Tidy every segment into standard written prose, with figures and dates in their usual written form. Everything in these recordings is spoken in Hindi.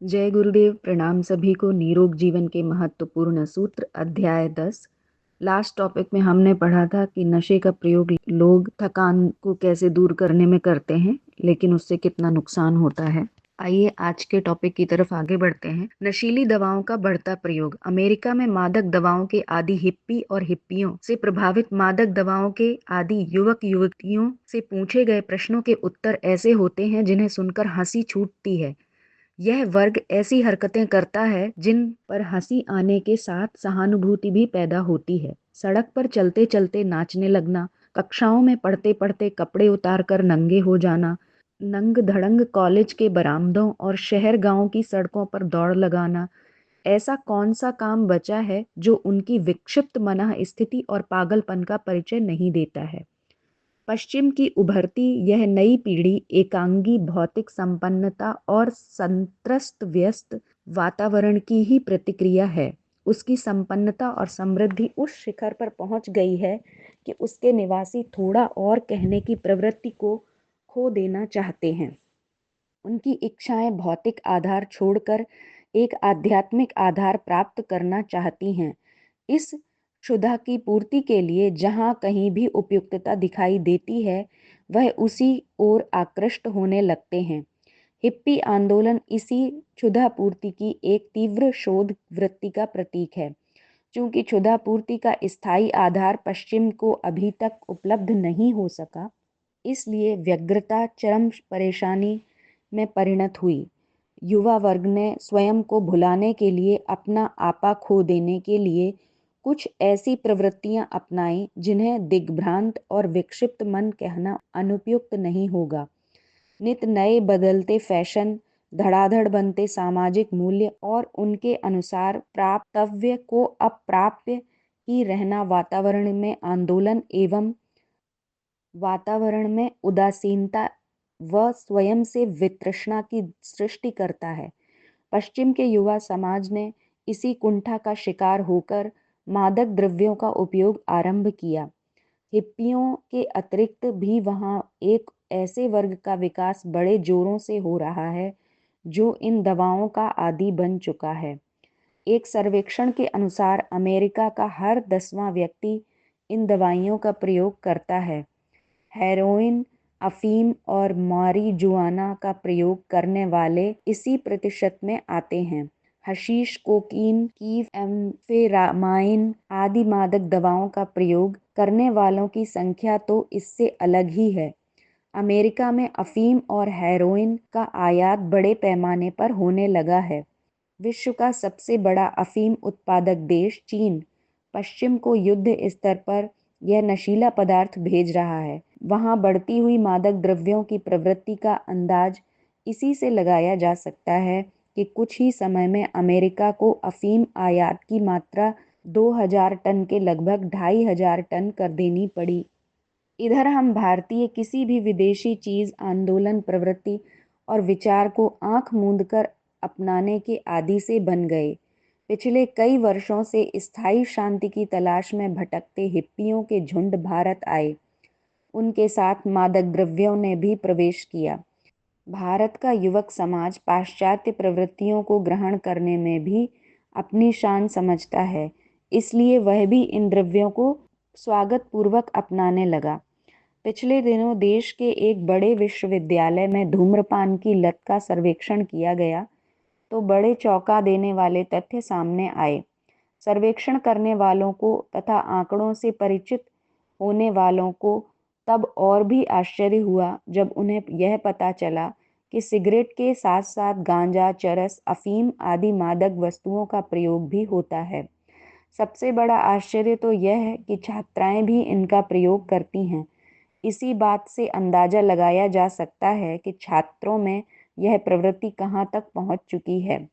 जय गुरुदेव। प्रणाम सभी को। निरोग जीवन के महत्वपूर्ण सूत्र अध्याय 10। लास्ट टॉपिक में हमने पढ़ा था कि नशे का प्रयोग लोग थकान को कैसे दूर करने में करते हैं, लेकिन उससे कितना नुकसान होता है। आइए आज के टॉपिक की तरफ आगे बढ़ते हैं। नशीली दवाओं का बढ़ता प्रयोग। अमेरिका में मादक दवाओं के आदी हिप्पी और हिप्पियों से प्रभावित मादक दवाओं के आदी युवक युवतियों से पूछे गए प्रश्नों के उत्तर ऐसे होते हैं जिन्हें सुनकर हंसी छूटती है। यह वर्ग ऐसी हरकतें करता है जिन पर हंसी आने के साथ सहानुभूति भी पैदा होती है। सड़क पर चलते चलते नाचने लगना, कक्षाओं में पढ़ते पढ़ते कपड़े उतार कर नंगे हो जाना, नंग धड़ंग कॉलेज के बरामदों और शहर गांव की सड़कों पर दौड़ लगाना। ऐसा कौन सा काम बचा है जो उनकी विक्षिप्त मनः स्थिति और पागलपन का परिचय नहीं देता है। पश्चिम की उभरती यह नई पीढ़ी एकांगी भौतिक संपन्नता और संत्रस्त व्यस्त वातावरण की ही प्रतिक्रिया है। उसकी संपन्नता और समृद्धि उस शिखर पर पहुंच गई है कि उसके निवासी थोड़ा और कहने की प्रवृत्ति को खो देना चाहते हैं। उनकी इच्छाएं भौतिक आधार छोड़कर एक आध्यात्मिक आधार प्राप्त करना चाहती हैं। इस क्षुधा की पूर्ति के लिए जहाँ कहीं भी उपयुक्तता दिखाई देती है, वह उसी ओर आकृष्ट होने लगते हैं। हिप्पी आंदोलन इसी क्षुधा पूर्ति की एक तीव्र शोध वृत्ति का प्रतीक है। चूंकि क्षुधा पूर्ति का स्थायी आधार पश्चिम को अभी तक उपलब्ध नहीं हो सका, इसलिए व्यग्रता चरम परेशानी में परिणत हुई। युवा वर्ग ने स्वयं को भुलाने के लिए, अपना आपा खो देने के लिए कुछ ऐसी प्रवृत्तियां अपनाई जिन्हें दिग्भ्रांत और विक्षिप्त मन कहना अनुपयुक्त नहीं होगा। नित नए बदलते फैशन, धड़ाधड़ बनते सामाजिक मूल्य और उनके अनुसार प्राप्तव्य को अप्राप्य ही रहना वातावरण में उदासीनता व स्वयं से वितृष्णा की सृष्टि करता है। पश्चिम के युवा समाज ने इसी कुंठा का शिकार होकर मादक द्रव्यों का उपयोग आरंभ किया। हिप्पियों के अतिरिक्त भी वहाँ एक ऐसे वर्ग का विकास बड़े जोरों से हो रहा है जो इन दवाओं का आदी बन चुका है। एक सर्वेक्षण के अनुसार अमेरिका का हर 10वां व्यक्ति इन दवाइयों का प्रयोग करता है। हेरोइन, अफीम और मारिजुआना का प्रयोग करने वाले इसी प्रतिशत में आते हैं। हशीश, कोकीन, कीफ, एम्फेटामाइन आदि मादक दवाओं का प्रयोग करने वालों की संख्या तो इससे अलग ही है। अमेरिका में अफीम और हेरोइन का आयात बड़े पैमाने पर होने लगा है। विश्व का सबसे बड़ा अफीम उत्पादक देश चीन पश्चिम को युद्ध स्तर पर यह नशीला पदार्थ भेज रहा है। वहां बढ़ती हुई मादक द्रव्यों की प्रवृत्ति का अंदाज इसी से लगाया जा सकता है कि कुछ ही समय में अमेरिका को अफीम आयात की मात्रा 2000 टन के लगभग 2500 टन कर देनी पड़ी। इधर हम भारतीय किसी भी विदेशी चीज, आंदोलन, प्रवृत्ति और विचार को आंख मूंद कर अपनाने के आदी से बन गए। पिछले कई वर्षों से स्थायी शांति की तलाश में भटकते हिप्पियों के झुंड भारत आए। उनके साथ मादक द्रव्यों ने भी प्रवेश किया। भारत का युवक समाज पाश्चात्य प्रवृत्तियों को ग्रहण करने में भी अपनी शान समझता है, इसलिए वह भी इन द्रव्यों को स्वागत पूर्वक अपनाने लगा। पिछले दिनों देश के एक बड़े विश्वविद्यालय में धूम्रपान की लत का सर्वेक्षण किया गया तो बड़े चौंका देने वाले तथ्य सामने आए। सर्वेक्षण करने वालों को तथा आंकड़ों से परिचित होने वालों को तब और भी आश्चर्य हुआ जब उन्हें यह पता चला कि सिगरेट के साथ साथ गांजा, चरस, अफीम आदि मादक वस्तुओं का प्रयोग भी होता है। सबसे बड़ा आश्चर्य तो यह है कि छात्राएं भी इनका प्रयोग करती हैं। इसी बात से अंदाजा लगाया जा सकता है कि छात्रों में यह प्रवृत्ति कहाँ तक पहुंच चुकी है।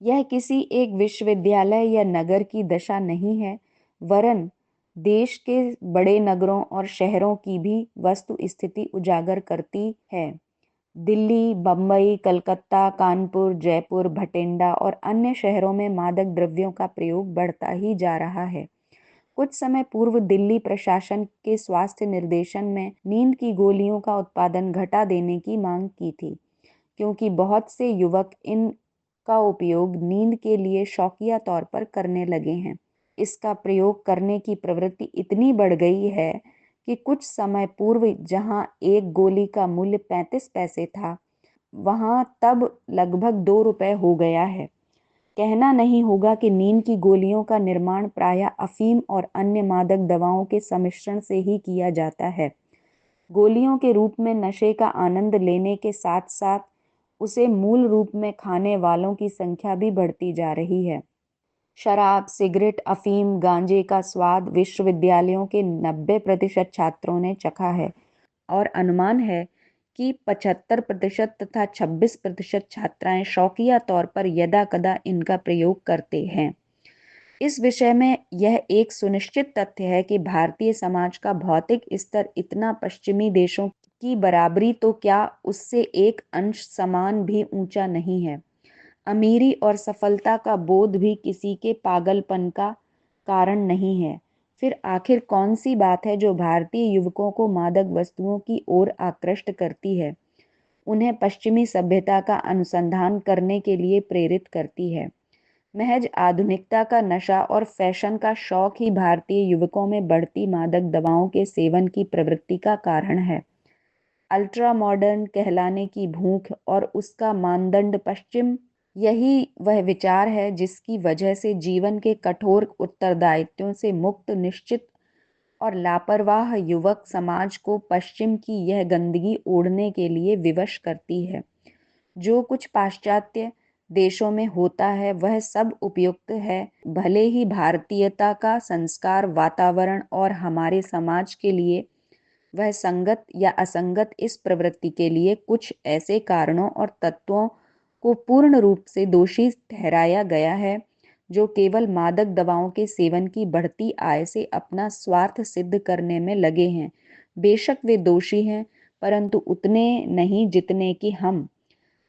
यह किसी एक विश्वविद्यालय या नगर की दशा नहीं है, वरन देश के बड़े नगरों और शहरों की भी वस्तु स्थिति उजागर करती है। दिल्ली, बम्बई, कलकत्ता, कानपुर, जयपुर, भटिंडा और अन्य शहरों में मादक द्रव्यों का प्रयोग बढ़ता ही जा रहा है। कुछ समय पूर्व दिल्ली प्रशासन के स्वास्थ्य निर्देशन में नींद की गोलियों का उत्पादन घटा देने की मांग की थी। क्योंकि बहुत से युवक इनका उपयोग नींद के लिए शौकिया तौर पर करने लगे हैं। इसका प्रयोग करने की प्रवृत्ति इतनी बढ़ गई है कि कुछ समय पूर्व जहां एक गोली का मूल्य 35 पैसे था, वहां तब लगभग 2 रुपए हो गया है। कहना नहीं होगा कि नींद की गोलियों का निर्माण प्रायः अफीम और अन्य मादक दवाओं के सम्मिश्रण से ही किया जाता है। गोलियों के रूप में नशे का आनंद लेने के साथ साथ उसे मूल रूप में खाने वालों की संख्या भी बढ़ती जा रही है। शराब, सिगरेट, अफीम, गांजे का स्वाद विश्वविद्यालयों के 90% छात्रों ने चखा है और अनुमान है कि 75% तथा 26% छात्राएं शौकिया तौर पर यदा-कदा इनका प्रयोग करते हैं। इस विषय में यह एक सुनिश्चित तथ्य है कि भारतीय समाज का भौतिक स्तर इतना पश्चिमी देशों की बराबरी तो क्या उससे एक अंश समान भी ऊंचा नहीं है। अमीरी और सफलता का बोध भी किसी के पागलपन का कारण नहीं है। फिर आखिर कौन सी बात है जो भारतीय युवकों को मादक वस्तुओं की ओर आकृष्ट करती है, उन्हें पश्चिमी सभ्यता का अनुसंधान करने के लिए प्रेरित करती है? महज आधुनिकता का नशा और फैशन का शौक ही भारतीय युवकों में बढ़ती मादक दवाओं के सेवन की प्रवृत्ति का कारण है। अल्ट्रा मॉडर्न कहलाने की भूख और उसका मानदंड पश्चिम, यही वह विचार है जिसकी वजह से जीवन के कठोर उत्तरदायित्वों से मुक्त, निश्चित और लापरवाह युवक समाज को पश्चिम की यह गंदगी ओढ़ने के लिए विवश करती है। जो कुछ पाश्चात्य देशों में होता है वह सब उपयुक्त है, भले ही भारतीयता का संस्कार, वातावरण और हमारे समाज के लिए वह संगत या असंगत, इस प्रवृत्ति के लिए कुछ ऐसे कारणों और तत्वों को पूर्ण रूप से दोषी ठहराया गया है जो केवल मादक दवाओं के सेवन की बढ़ती आय से अपना स्वार्थ सिद्ध करने में लगे हैं। बेशक वे दोषी हैं, परंतु उतने नहीं जितने कि हम।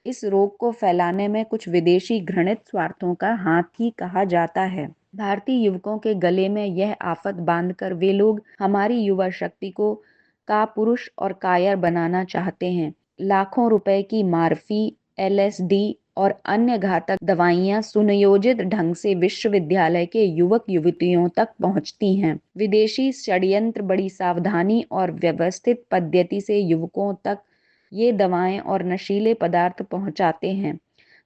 इस रोग को फैलाने में कुछ विदेशी घृणित स्वार्थों का हाथ ही कहा जाता है। भारतीय युवकों के गले में यह आफत बांधकर वे लोग हमारी युवा शक्ति को कापुरुष और कायर बनाना चाहते हैं। लाखों रुपए की मार्फी, एलएसडी और अन्य घातक दवाइयां सुनियोजित ढंग से विश्वविद्यालय के युवक युवतियों तक पहुंचती हैं। विदेशी षड्यंत्र बड़ी सावधानी और व्यवस्थित पद्धति से युवकों तक ये दवाएं और नशीले पदार्थ पहुंचाते हैं।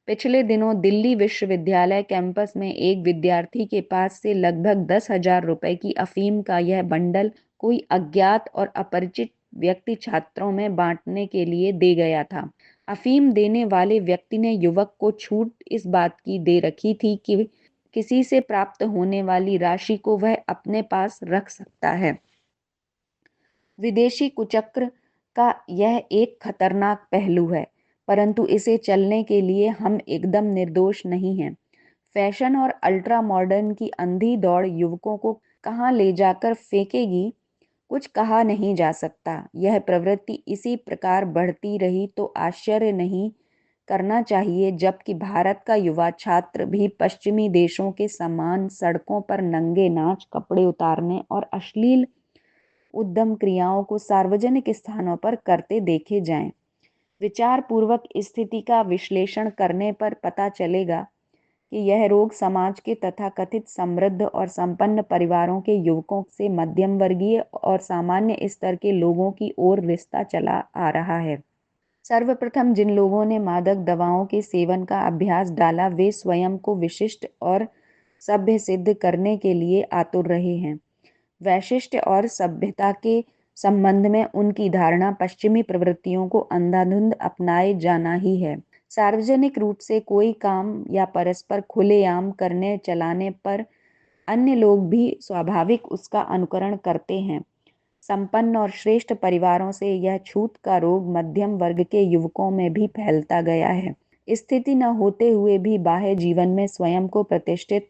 पिछले दिनों दिल्ली विश्वविद्यालय कैंपस में एक विद्यार्थी के पास से लगभग 10,000 रुपए की अफीम का यह बंडल कोई अज्ञात और अपरिचित व्यक्ति छात्रों में बांटने के लिए दे गया था। अफीम देने वाले व्यक्ति ने युवक को छूट इस बात की दे रखी थी कि किसी से प्राप्त होने वाली राशि को वह अपने पास रख सकता है। विदेशी कुचक्र का यह एक खतरनाक पहलू है, परंतु इसे चलने के लिए हम एकदम निर्दोष नहीं हैं। फैशन और अल्ट्रा मॉडर्न की अंधी दौड़ युवकों को कहाँ ले जाकर फेंकेगी, कुछ कहा नहीं जा सकता। यह प्रवृत्ति इसी प्रकार बढ़ती रही तो आश्चर्य नहीं करना चाहिए, जबकि भारत का युवा छात्र भी पश्चिमी देशों के समान सड़कों पर नंगे नाच, कपड़े उतारने और अश्लील उद्यम क्रियाओं को सार्वजनिक स्थानों पर करते देखे जाएं। विचार पूर्वक स्थिति का विश्लेषण करने पर पता चलेगा कि यह रोग समाज के तथाकथित समृद्ध और संपन्न परिवारों के युवकों से मध्यम वर्गीय और सामान्य स्तर के लोगों की ओर रिश्ता चला आ रहा है। सर्वप्रथम जिन लोगों ने मादक दवाओं के सेवन का अभ्यास डाला वे स्वयं को विशिष्ट और सभ्य सिद्ध करने के लिए आतुर रहे हैं। वैशिष्ट और सभ्यता के संबंध में उनकी धारणा पश्चिमी प्रवृत्तियों को अंधाधुंध अपनाए जाना ही है। सार्वजनिक रूप से कोई काम या परस्पर खुलेआम करने चलाने पर अन्य लोग भी स्वाभाविक उसका अनुकरण करते हैं। संपन्न और श्रेष्ठ परिवारों से यह छूत का रोग मध्यम वर्ग के युवकों में भी फैलता गया है। स्थिति न होते हुए भी बाह्य जीवन में स्वयं को प्रतिष्ठित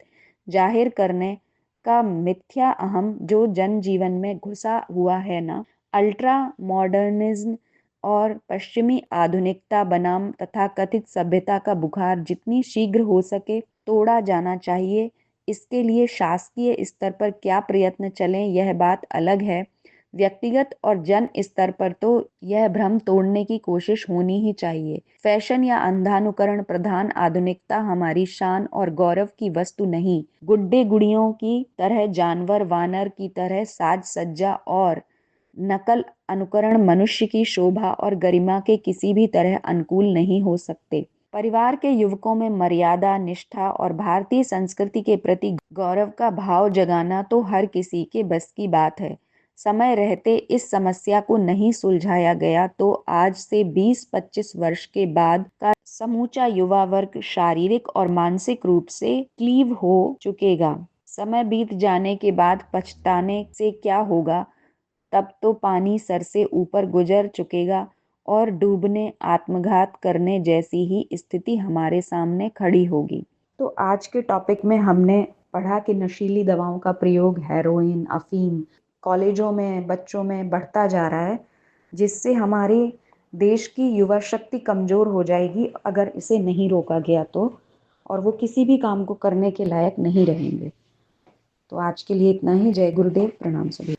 जाहिर करने का मिथ्या अहम जो जनजीवन में घुसा हुआ है ना, अल्ट्रा मॉडर्निज्म और पश्चिमी आधुनिकता बनाम तथाकथित सभ्यता का बुखार जितनी शीघ्र हो सके तोड़ा जाना चाहिए। इसके लिए शासकीय स्तर पर क्या प्रयत्न चलें यह बात अलग है, व्यक्तिगत और जन स्तर पर तो यह भ्रम तोड़ने की कोशिश होनी ही चाहिए। फैशन या अंधानुकरण प्रधान आधुनिकता हमारी शान और गौरव की वस्तु नहीं, गुड्डे गुड़ियों की तरह, जानवर वानर की तरह साज सज्जा और नकल अनुकरण मनुष्य की शोभा और गरिमा के किसी भी तरह अनुकूल नहीं हो सकते। परिवार के युवकों में मर्यादा, निष्ठा और भारतीय संस्कृति के प्रति गौरव का भाव जगाना तो हर किसी के बस की बात है। समय रहते इस समस्या को नहीं सुलझाया गया तो आज से 20-25 वर्ष के बाद का समूचा युवा वर्ग शारीरिक और मानसिक रूप से क्लीव हो चुकेगा। समय बीत जाने के बाद पछताने से क्या होगा, तब तो पानी सर से ऊपर गुजर चुकेगा और डूबने, आत्मघात करने जैसी ही स्थिति हमारे सामने खड़ी होगी। तो आज के टॉपिक में हमने पढ़ा कि नशीली दवाओं का प्रयोग हेरोइन, अफीम कॉलेजों में बच्चों में बढ़ता जा रहा है, जिससे हमारे देश की युवा शक्ति कमज़ोर हो जाएगी अगर इसे नहीं रोका गया तो, और वो किसी भी काम को करने के लायक नहीं रहेंगे। तो आज के लिए इतना ही। जय गुरुदेव, प्रणाम सभी।